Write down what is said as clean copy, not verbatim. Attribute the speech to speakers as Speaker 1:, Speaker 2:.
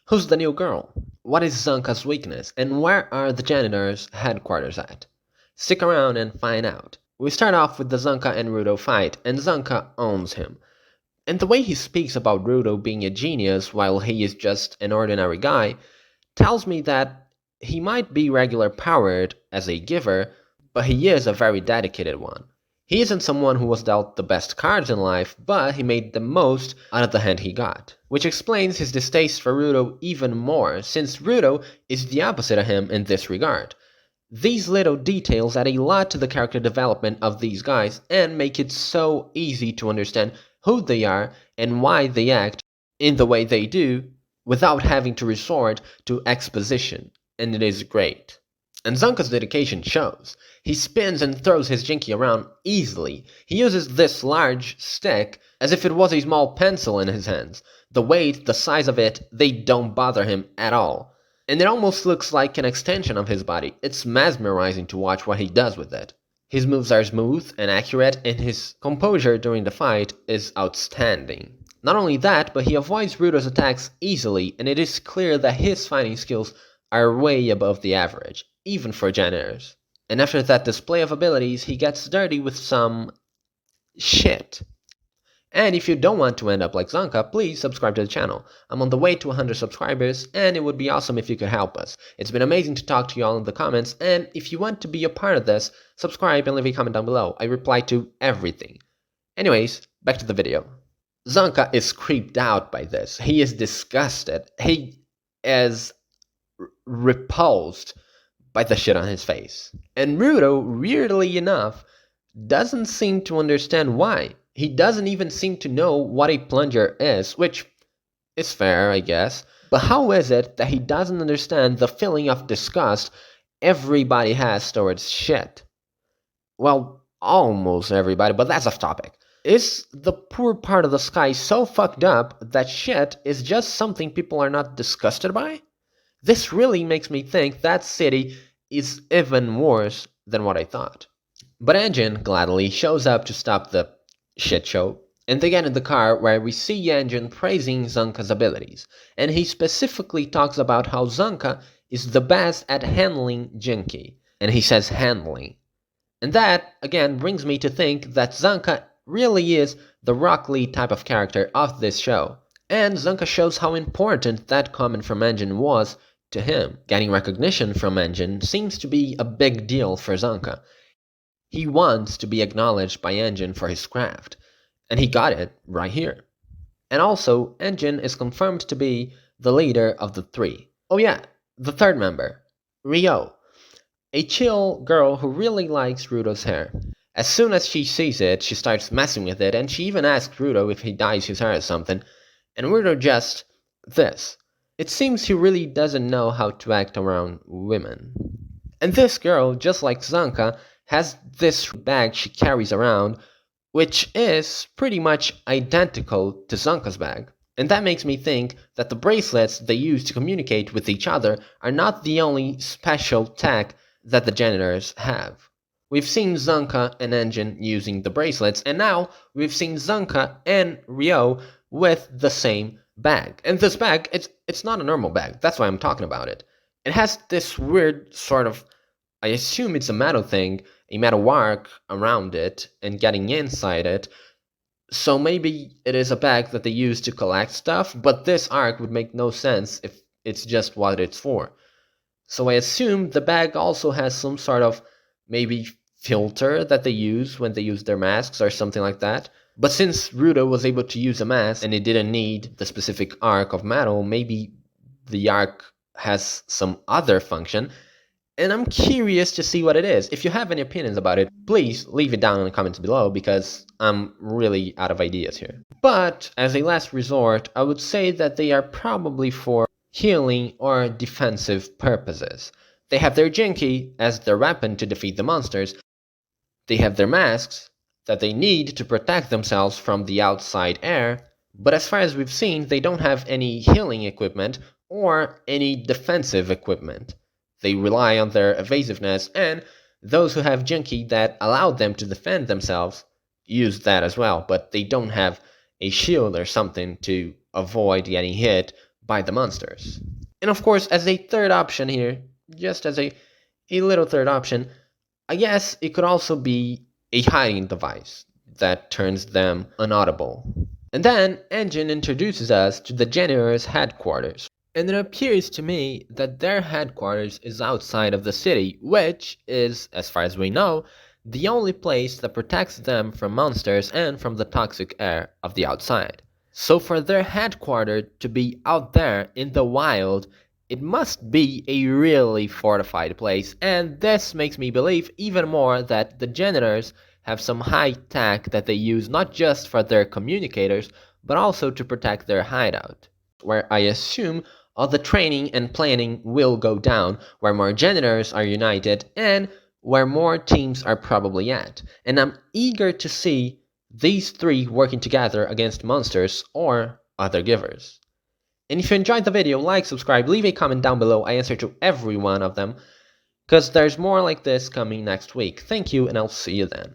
Speaker 1: Who's the new girl? What is Zanka's weakness? And where are the janitors' headquarters at? Stick around and find out. We start off with the Zanka and Rudo fight, and Zanka owns him. And the way he speaks about Rudo being a genius while he is just an ordinary guy tells me that he might be regular powered as a giver, but he is a very dedicated one. He isn't someone who was dealt the best cards in life, but he made the most out of the hand he got. Which explains his distaste for Rudo even more, since Rudo is the opposite of him in this regard. These little details add a lot to the character development of these guys and make it so easy to understand who they are and why they act in the way they do without having to resort to exposition, and it is great. And Zanka's dedication shows. He spins and throws his jinky around easily. He uses this large stick as if it was a small pencil in his hands. The weight, the size of it, they don't bother him at all. And it almost looks like an extension of his body. It's mesmerizing to watch what he does with it. His moves are smooth and accurate, and his composure during the fight is outstanding. Not only that, but he avoids Rudo's attacks easily, and it is clear that his fighting skills are way above the average, even for janitors. And after that display of abilities, he gets dirty with some shit. And if you don't want to end up like Zanka, please subscribe to the channel. I'm on the way to 100 subscribers, and it would be awesome if you could help us. It's been amazing to talk to you all in the comments, and if you want to be a part of this, subscribe and leave a comment down below. I reply to everything. Anyways, back to the video. Zanka is creeped out by this. He is disgusted. He is repulsed by the shit on his face. And Rudo, weirdly enough, doesn't seem to understand why. He doesn't even seem to know what a plunger is, which is fair, I guess. But how is it that he doesn't understand the feeling of disgust everybody has towards shit? Well, almost everybody, but that's off topic. Is the poor part of the sky so fucked up that shit is just something people are not disgusted by? This really makes me think that city is even worse than what I thought. But Engine gladly shows up to stop the shit show, and they get in the car where we see Engine praising Zanka's abilities, and he specifically talks about how Zanka is the best at handling Jinky, and he says handling. And that, again, brings me to think that Zanka really is the Rock Lee type of character of this show, and Zanka shows how important that comment from Engine was to him. Getting recognition from Engine seems to be a big deal for Zanka. He wants to be acknowledged by Engine for his craft, and he got it right here. And also, Engine is confirmed to be the leader of the three. Oh yeah, the third member, Ryo, a chill girl who really likes Rudo's hair. As soon as she sees it, she starts messing with it, and she even asks Rudo if he dyes his hair or something, and Rudo just this. It seems he really doesn't know how to act around women. And this girl, just like Zanka, has this bag she carries around, which is pretty much identical to Zanka's bag. And that makes me think that the bracelets they use to communicate with each other are not the only special tech that the janitors have. We've seen Zanka and Engine using the bracelets, and now we've seen Zanka and Ryo with the same bag. And this bag, it's not a normal bag, that's why I'm talking about it. It has this weird sort of, I assume it's a metal thing, a metal arc around it and getting inside it. So maybe it is a bag that they use to collect stuff, but this arc would make no sense if it's just what it's for. So I assume the bag also has some sort of maybe filter that they use when they use their masks or something like that. But since Rudo was able to use a mask and it didn't need the specific arc of metal, maybe the arc has some other function. And I'm curious to see what it is. If you have any opinions about it, please leave it down in the comments below, because I'm really out of ideas here. But as a last resort, I would say that they are probably for healing or defensive purposes. They have their Jinky as their weapon to defeat the monsters. They have their masks that they need to protect themselves from the outside air. But as far as we've seen, they don't have any healing equipment or any defensive equipment. They rely on their evasiveness, and those who have Jinky that allow them to defend themselves use that as well, but they don't have a shield or something to avoid getting hit by the monsters. And of course, as a third option here, just as a little third option, I guess it could also be a hiding device that turns them unaudible. And then Engine introduces us to the janitor's headquarters. And it appears to me that their headquarters is outside of the city, which is, as far as we know, the only place that protects them from monsters and from the toxic air of the outside. So for their headquarters to be out there in the wild, it must be a really fortified place, and this makes me believe even more that the janitors have some high tech that they use not just for their communicators, but also to protect their hideout, where I assume all the training and planning will go down, where more janitors are united, and where more teams are probably at. And I'm eager to see these three working together against monsters or other givers. And if you enjoyed the video, like, subscribe, leave a comment down below. I answer to every one of them, because there's more like this coming next week. Thank you, and I'll see you then.